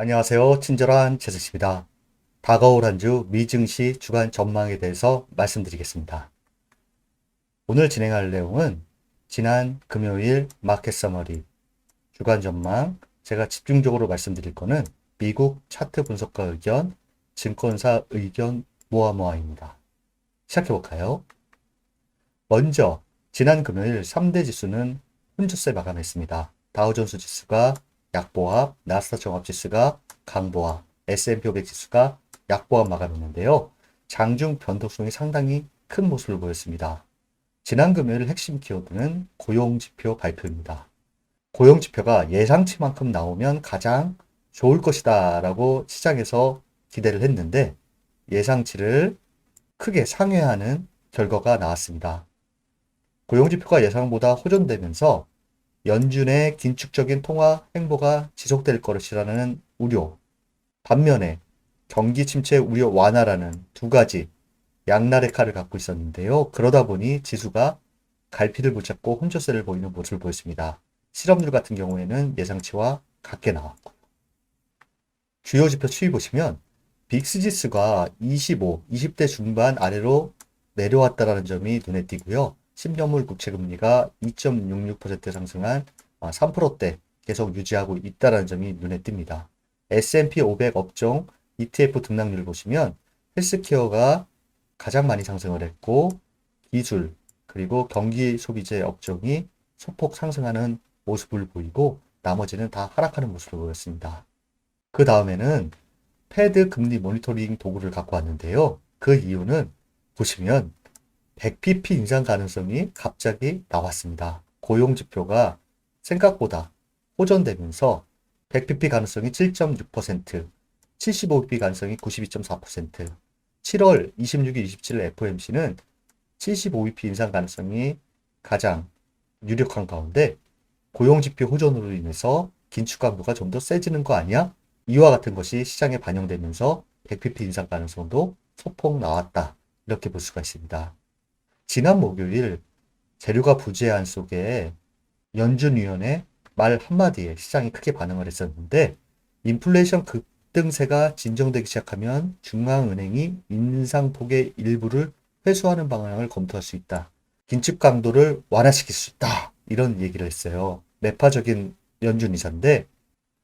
안녕하세요. 친절한 재석입니다. 다가올 한 주 미증시 주간 전망에 대해서 말씀드리겠습니다. 오늘 진행할 내용은 지난 금요일 마켓 서머리, 주간 전망, 제가 집중적으로 말씀드릴 거는 미국 차트 분석가 의견, 증권사 의견 모아모아입니다. 시작해볼까요? 먼저 지난 금요일 3대 지수는 혼조세 마감했습니다. 다우존스 지수가 약보합, 나스닥 종합지수가 강보합, S&P 500 지수가 약보합 마감했는데요. 장중 변동성이 상당히 큰 모습을 보였습니다. 지난 금요일 핵심 키워드는 고용지표 발표입니다. 고용지표가 예상치만큼 나오면 가장 좋을 것이다 라고 시장에서 기대를 했는데 예상치를 크게 상회하는 결과가 나왔습니다. 고용지표가 예상보다 호전되면서 연준의 긴축적인 통화 행보가 지속될 것이라는 우려, 반면에 경기 침체 우려 완화라는 두 가지 양날의 칼을 갖고 있었는데요. 그러다 보니 지수가 갈피를 붙잡고 혼조세를 보이는 모습을 보였습니다. 실업률 같은 경우에는 예상치와 같게 나왔고 주요 지표 추이 보시면 빅스 지수가 25, 20대 중반 아래로 내려왔다는 점이 눈에 띄고요. 10년물 국채금리가 2.66% 상승한 3%대 계속 유지하고 있다는 점이 눈에 띕니다. S&P 500 업종 ETF 등락률을 보시면 헬스케어가 가장 많이 상승을 했고 기술 그리고 경기 소비재 업종이 소폭 상승하는 모습을 보이고 나머지는 다 하락하는 모습을 보였습니다. 그 다음에는 패드 금리 모니터링 도구를 갖고 왔는데요. 그 이유는 보시면 100pp 인상 가능성이 갑자기 나왔습니다. 고용지표가 생각보다 호전되면서 100pp 가능성이 7.6%, 75pp 가능성이 92.4%, 7월 26일, 27일 FOMC는 75bp 인상 가능성이 가장 유력한 가운데 고용지표 호전으로 인해서 긴축 강도가 좀 더 세지는 거 아니야? 이와 같은 것이 시장에 반영되면서 100pp 인상 가능성도 소폭 나왔다. 이렇게 볼 수가 있습니다. 지난 목요일 재료가 부재한 속에 연준위원회 말 한마디에 시장이 크게 반응을 했었는데 인플레이션 급등세가 진정되기 시작하면 중앙은행이 인상폭의 일부를 회수하는 방향을 검토할 수 있다. 긴축 강도를 완화시킬 수 있다. 이런 얘기를 했어요. 매파적인 연준 이사인데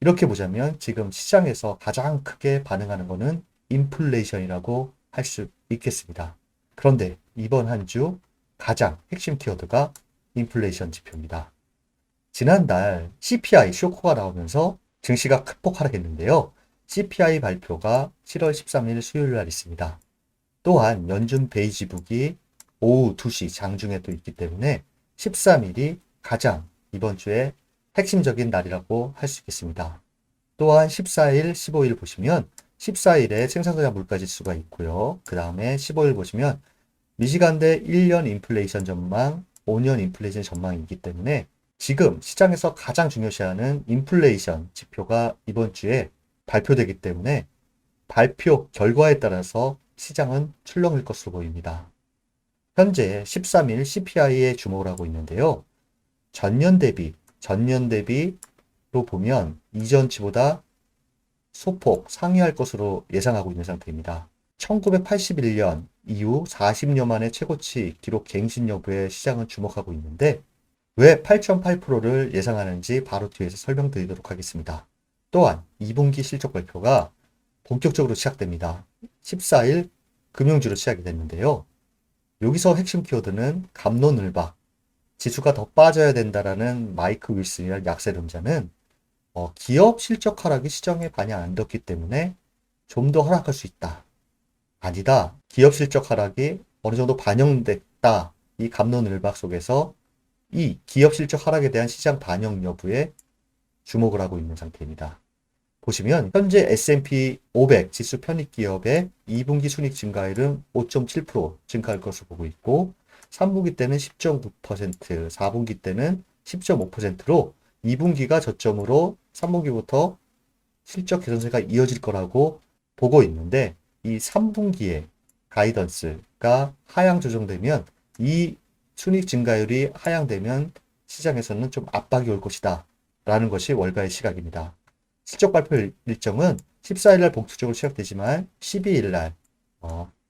이렇게 보자면 지금 시장에서 가장 크게 반응하는 것은 인플레이션이라고 할 수 있겠습니다. 그런데 이번 한 주 가장 핵심 키워드가 인플레이션 지표입니다. 지난달 CPI 쇼크가 나오면서 증시가 크폭 하락했는데요. CPI 발표가 7월 13일 수요일 날 있습니다. 또한 연준 베이지북이 오후 2시 장중에 또 있기 때문에 13일이 가장 이번 주에 핵심적인 날이라고 할 수 있겠습니다. 또한 14일, 15일 보시면 14일에 생산자 물가지수가 있고요. 그 다음에 15일 보시면 미시간대 1년 인플레이션 전망, 5년 인플레이션 전망이 있기 때문에 지금 시장에서 가장 중요시하는 인플레이션 지표가 이번 주에 발표되기 때문에 발표 결과에 따라서 시장은 출렁일 것으로 보입니다. 현재 13일 CPI에 주목을 하고 있는데요. 전년 대비로 보면 이전치보다 소폭 상회할 것으로 예상하고 있는 상태입니다. 1981년 이후 40여 만의 최고치 기록 갱신 여부에 시장은 주목하고 있는데 왜 8.8%를 예상하는지 바로 뒤에서 설명드리도록 하겠습니다. 또한 2분기 실적 발표가 본격적으로 시작됩니다. 14일 금융주로 시작이 됐는데요. 여기서 핵심 키워드는 갑론을박, 지수가 더 빠져야 된다라는 마이크 윌슨이라는 약세론자는 기업 실적 하락이 시장에 많이 안 떴기 때문에 좀 더 하락할 수 있다. 아니다. 기업 실적 하락이 어느 정도 반영됐다. 이 갑론을박 속에서 이 기업 실적 하락에 대한 시장 반영 여부에 주목을 하고 있는 상태입니다. 보시면 현재 S&P 500 지수 편입 기업의 2분기 순이익 증가율은 5.7% 증가할 것으로 보고 있고 3분기 때는 10.9%, 4분기 때는 10.5%로 2분기가 저점으로 3분기부터 실적 개선세가 이어질 거라고 보고 있는데 이 3분기의 가이던스가 하향 조정되면 이 순이익 증가율이 하향되면 시장에서는 좀 압박이 올 것이다 라는 것이 월가의 시각입니다. 실적 발표 일정은 14일 날 본격적으로 시작되지만 12일 날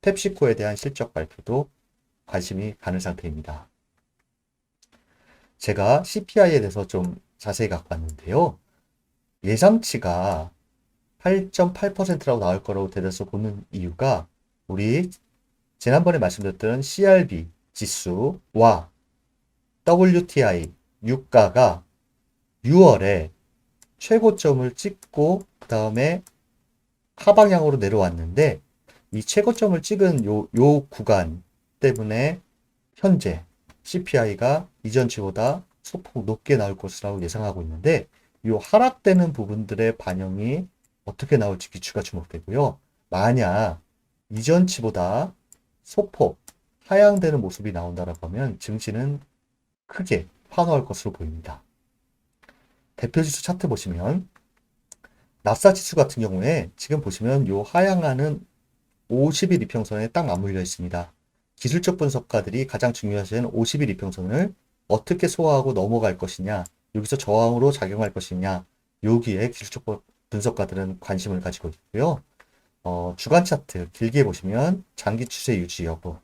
펩시코에 대한 실적 발표도 관심이 가는 상태입니다. 제가 CPI에 대해서 좀 자세히 갖고 왔는데요. 예상치가 8.8%라고 나올 거라고 대다수 보는 이유가 우리 지난번에 말씀드렸던 CRB 지수와 WTI 유가가 6월에 최고점을 찍고 그 다음에 하방향으로 내려왔는데 이 최고점을 찍은 요 구간 때문에 현재 CPI가 이전치보다 소폭 높게 나올 것이라고 예상하고 있는데 이 하락되는 부분들의 반영이 어떻게 나올지 기추가 주목되고요. 만약 이전치보다 소폭 하향되는 모습이 나온다라고 하면 증시는 크게 환호할 것으로 보입니다. 대표지수 차트 보시면 나스닥 지수 같은 경우에 지금 보시면 요 하향하는 50일 이평선에 딱 맞물려 있습니다. 기술적 분석가들이 가장 중요하신 50일 이평선을 어떻게 소화하고 넘어갈 것이냐, 여기서 저항으로 작용할 것이냐, 여기에 기술적 분석가들은 관심을 가지고 있고요. 주간 차트 길게 보시면 장기 추세 유지 여부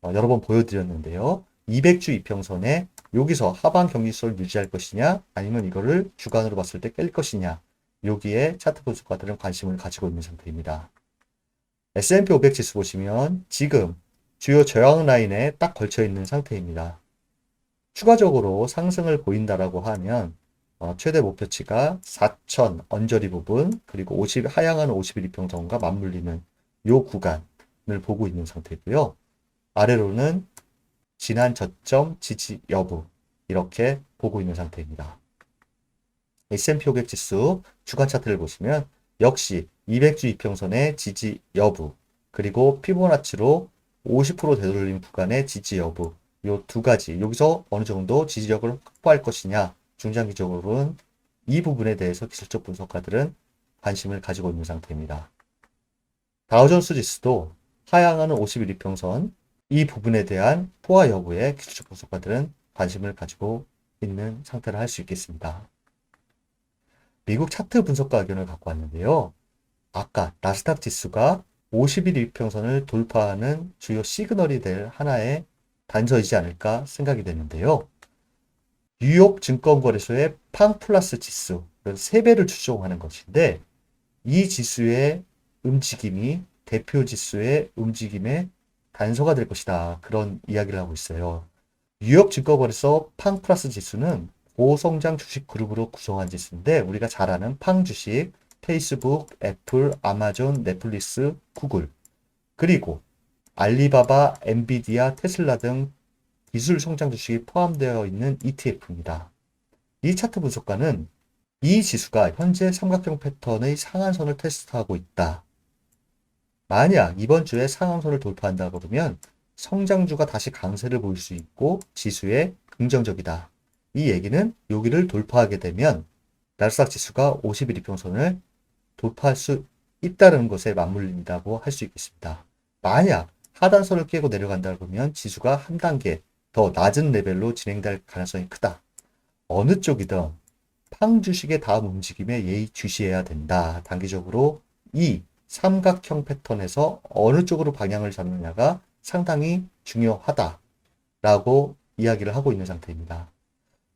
여러 번 보여드렸는데요. 200주 이평선에 여기서 하방 경직선을 유지할 것이냐 아니면 이거를 주간으로 봤을 때 깰 것이냐 여기에 차트 분석가들은 관심을 가지고 있는 상태입니다. S&P 500 지수 보시면 지금 주요 저항 라인에 딱 걸쳐 있는 상태입니다. 추가적으로 상승을 보인다라고 하면 최대 목표치가 4,000 언저리 부분 그리고 하향하는 51 이평선과 맞물리는 요 구간을 보고 있는 상태고요. 아래로는 지난 저점 지지 여부 이렇게 보고 있는 상태입니다. S&P 500 지수 주간 차트를 보시면 역시 200주 이평선의 지지 여부 그리고 피보나치로 50% 되돌림 구간의 지지 여부 요 두 가지 여기서 어느 정도 지지력을 확보할 것이냐 중장기적으로는 이 부분에 대해서 기술적 분석가들은 관심을 가지고 있는 상태입니다. 다우존스 지수도 하향하는 51 이평선 이 부분에 대한 포화 여부에 기술적 분석가들은 관심을 가지고 있는 상태를 할 수 있겠습니다. 미국 차트 분석가 의견을 갖고 왔는데요. 아까 나스닥 지수가 50일 이평선을 돌파하는 주요 시그널이 될 하나의 단서이지 않을까 생각이 되는데요. 뉴욕 증권거래소의 팡플러스 지수, 3배를 추종하는 것인데 이 지수의 움직임이 대표 지수의 움직임의 단서가 될 것이다. 그런 이야기를 하고 있어요. 뉴욕 증권거래소 팡플러스 지수는 고성장 주식 그룹으로 구성한 지수인데 우리가 잘 아는 팡 주식, 페이스북, 애플, 아마존, 넷플릭스, 구글 그리고 알리바바, 엔비디아, 테슬라 등 기술 성장 주식이 포함되어 있는 ETF입니다. 이 차트 분석가는 이 지수가 현재 삼각형 패턴의 상한선을 테스트하고 있다. 만약 이번 주에 상한선을 돌파한다 그러면 성장주가 다시 강세를 보일 수 있고 지수에 긍정적이다. 이 얘기는 여기를 돌파하게 되면 나스닥 지수가 50일 이평선을 돌파할 수 있다는 것에 맞물린다고 할 수 있겠습니다. 만약 하단선을 깨고 내려간다 그러면 지수가 한 단계 더 낮은 레벨로 진행될 가능성이 크다. 어느 쪽이든 팡 주식의 다음 움직임에 예의 주시해야 된다. 단기적으로 이 삼각형 패턴에서 어느 쪽으로 방향을 잡느냐가 상당히 중요하다라고 이야기를 하고 있는 상태입니다.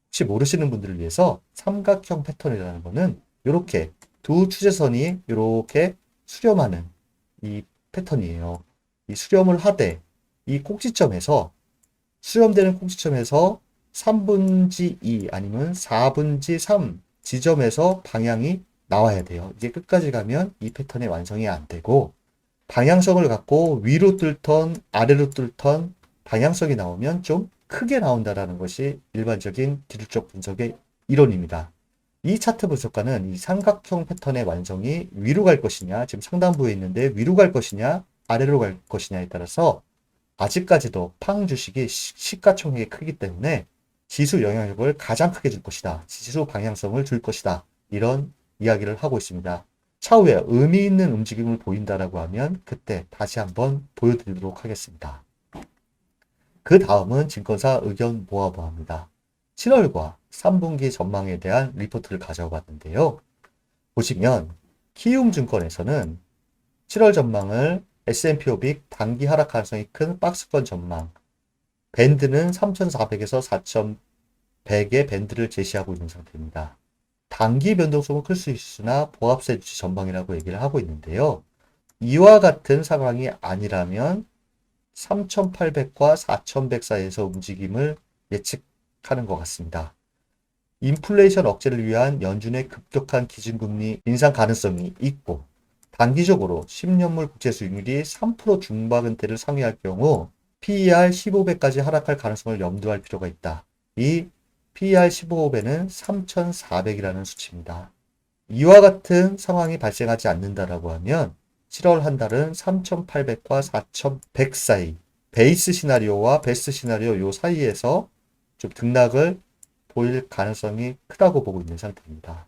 혹시 모르시는 분들을 위해서 삼각형 패턴이라는 것은 이렇게 두 추세선이 이렇게 수렴하는 이 패턴이에요. 이 수렴을 하되 이 꼭지점에서 수렴되는 꼭지점에서 3분지 2 아니면 4분지 3 지점에서 방향이 나와야 돼요. 이게 끝까지 가면 이 패턴의 완성이 안 되고 방향성을 갖고 위로 뚫던 아래로 뚫던 방향성이 나오면 좀 크게 나온다라는 것이 일반적인 기술적 분석의 이론입니다. 이 차트 분석가는 이 삼각형 패턴의 완성이 위로 갈 것이냐, 지금 상단부에 있는데 위로 갈 것이냐, 아래로 갈 것이냐에 따라서 아직까지도 팡 주식이 시가총액이 크기 때문에 지수 영향력을 가장 크게 줄 것이다. 지수 방향성을 줄 것이다. 이런 이야기를 하고 있습니다. 차후에 의미 있는 움직임을 보인다라고 하면 그때 다시 한번 보여드리도록 하겠습니다. 그 다음은 증권사 의견 모아보합니다. 7월과 3분기 전망에 대한 리포트를 가져와 봤는데요. 보시면 키움증권에서는 7월 전망을 S&P 500 단기 하락 가능성이 큰 박스권 전망, 밴드는 3,400에서 4,100의 밴드를 제시하고 있는 상태입니다. 단기 변동성은 클 수 있으나 보합세 유지 전망이라고 얘기를 하고 있는데요. 이와 같은 상황이 아니라면 3,800과 4,100 사이에서 움직임을 예측하는 것 같습니다. 인플레이션 억제를 위한 연준의 급격한 기준금리 인상 가능성이 있고, 단기적으로 10년물 국채 수익률이 3% 중반대를 상회할 경우 PER 15배까지 하락할 가능성을 염두할 필요가 있다. 이 PER 15배는 3,400이라는 수치입니다. 이와 같은 상황이 발생하지 않는다라고 하면 7월 한 달은 3,800과 4,100 사이, 베이스 시나리오와 베스트 시나리오 요 사이에서 좀 등락을 보일 가능성이 크다고 보고 있는 상태입니다.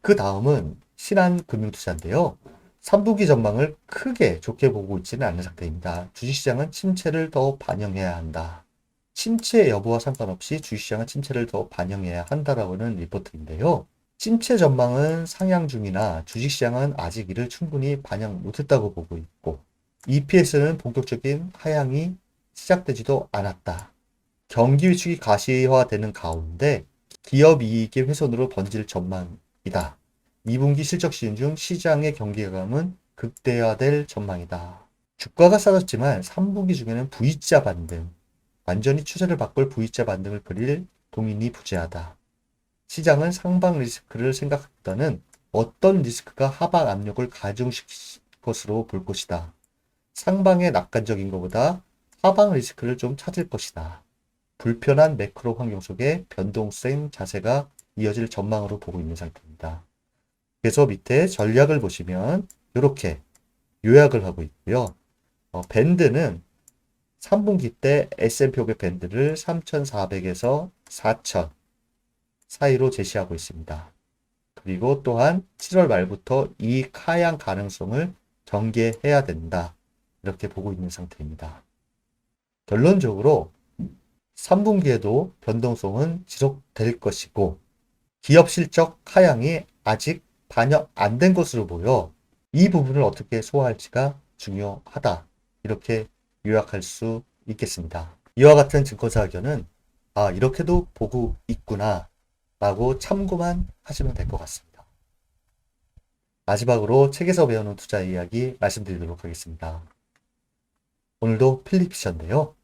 그 다음은 신한금융투자인데요. 3분기 전망을 크게 좋게 보고 있지는 않은 상태입니다. 주식시장은 침체를 더 반영해야 한다. 침체 여부와 상관없이 주식시장은 침체를 더 반영해야 한다라고는 리포트인데요. 침체 전망은 상향 중이나 주식시장은 아직 이를 충분히 반영 못했다고 보고 있고, EPS는 본격적인 하향이 시작되지도 않았다. 경기 위축이 가시화되는 가운데 기업 이익의 훼손으로 번질 전망이다. 2분기 실적 시즌 중 시장의 경계감은 극대화될 전망이다. 주가가 싸졌지만 3분기 중에는 V자 반등, 완전히 추세를 바꿀 V자 반등을 그릴 동인이 부재하다. 시장은 상방 리스크를 생각했다는 어떤 리스크가 하방 압력을 가중시킬 것으로 볼 것이다. 상방의 낙관적인 것보다 하방 리스크를 좀 찾을 것이다. 불편한 매크로 환경 속에 변동성 자세가 이어질 전망으로 보고 있는 상태입니다. 그래서 밑에 전략을 보시면 이렇게 요약을 하고 있고요. 밴드는 3분기 때 S&P 500 밴드를 3,400에서 4,000 사이로 제시하고 있습니다. 그리고 또한 7월 말부터 이 하향 가능성을 경계해야 된다. 이렇게 보고 있는 상태입니다. 결론적으로 3분기에도 변동성은 지속될 것이고, 기업 실적 하향이 아직 반영 안 된 것으로 보여 이 부분을 어떻게 소화할지가 중요하다. 이렇게 요약할 수 있겠습니다. 이와 같은 증권사 의견은 이렇게도 보고 있구나 라고 참고만 하시면 될 것 같습니다. 마지막으로 책에서 배우는 투자 이야기 말씀드리도록 하겠습니다. 오늘도 필립피션인데요.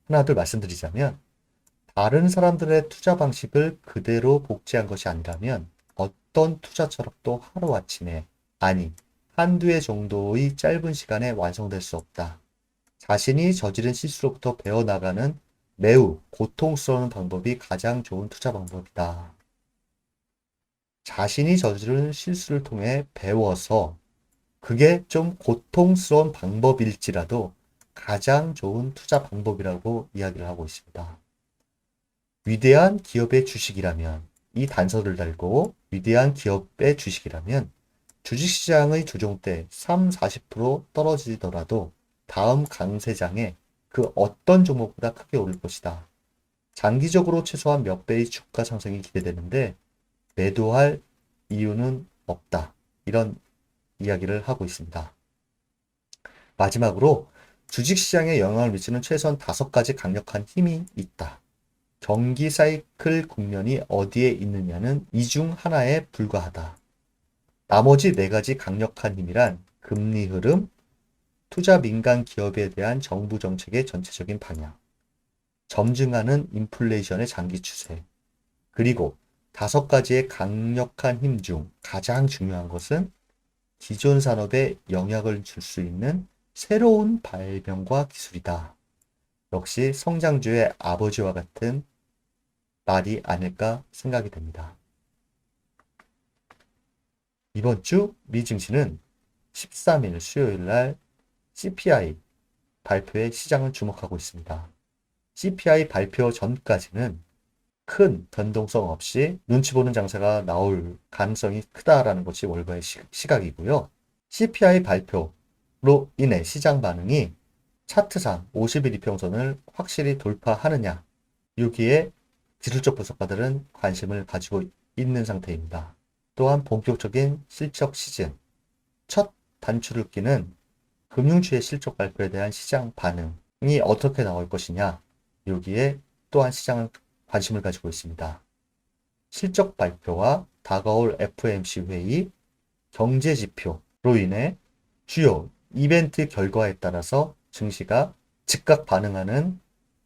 하나 둘 말씀드리자면, 다른 사람들의 투자 방식을 그대로 복제한 것이 아니라면 어떤 투자 철학도 하루아침에, 아니 한두 해 정도의 짧은 시간에 완성될 수 없다. 자신이 저지른 실수로부터 배워나가는 매우 고통스러운 방법이 가장 좋은 투자 방법이다. 자신이 저지른 실수를 통해 배워서 그게 좀 고통스러운 방법일지라도 가장 좋은 투자 방법이라고 이야기를 하고 있습니다. 위대한 기업의 주식이라면, 이 단서를 달고 위대한 기업의 주식이라면 주식시장의 조정 때 3, 40% 떨어지더라도 다음 강세장에 그 어떤 종목보다 크게 오를 것이다. 장기적으로 최소한 몇 배의 주가 상승이 기대되는데 매도할 이유는 없다. 이런 이야기를 하고 있습니다. 마지막으로 주식시장에 영향을 미치는 최소한 5가지 강력한 힘이 있다. 경기 사이클 국면이 어디에 있느냐는 이 중 하나에 불과하다. 나머지 4가지 강력한 힘이란 금리 흐름, 투자 민간 기업에 대한 정부 정책의 전체적인 방향, 점증하는 인플레이션의 장기 추세, 그리고 5가지의 강력한 힘 중 가장 중요한 것은 기존 산업에 영향을 줄 수 있는 새로운 발명과 기술이다. 역시 성장주의 아버지와 같은 말이 아닐까 생각이 됩니다. 이번 주 미 증시는 13일 수요일 날 CPI 발표에 시장은 주목하고 있습니다. CPI 발표 전까지는 큰 변동성 없이 눈치 보는 장세가 나올 가능성이 크다라는 것이 월가의 시각이고요. CPI 발표로 인해 시장 반응이 차트상 50일 이평선을 확실히 돌파하느냐, 여기에 기술적 분석가들은 관심을 가지고 있는 상태입니다. 또한 본격적인 실적 시즌, 첫 단추를 끼는 금융주의 실적 발표에 대한 시장 반응이 어떻게 나올 것이냐, 여기에 또한 시장은 관심을 가지고 있습니다. 실적 발표와 다가올 FOMC 회의, 경제 지표로 인해 주요 이벤트 결과에 따라서 증시가 즉각 반응하는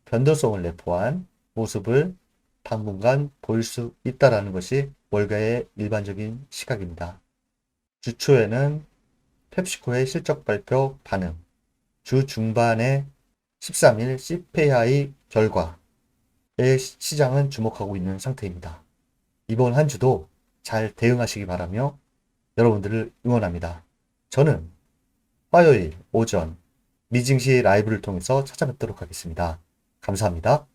변동성을 내포한 모습을 당분간 보일 수 있다는 것이 월가의 일반적인 시각입니다. 주 초에는 펩시코의 실적 발표 반응, 주 중반에 13일 CPI 결과에 시장은 주목하고 있는 상태입니다. 이번 한 주도 잘 대응하시기 바라며 여러분들을 응원합니다. 저는 화요일 오전 미증시 라이브를 통해서 찾아뵙도록 하겠습니다. 감사합니다.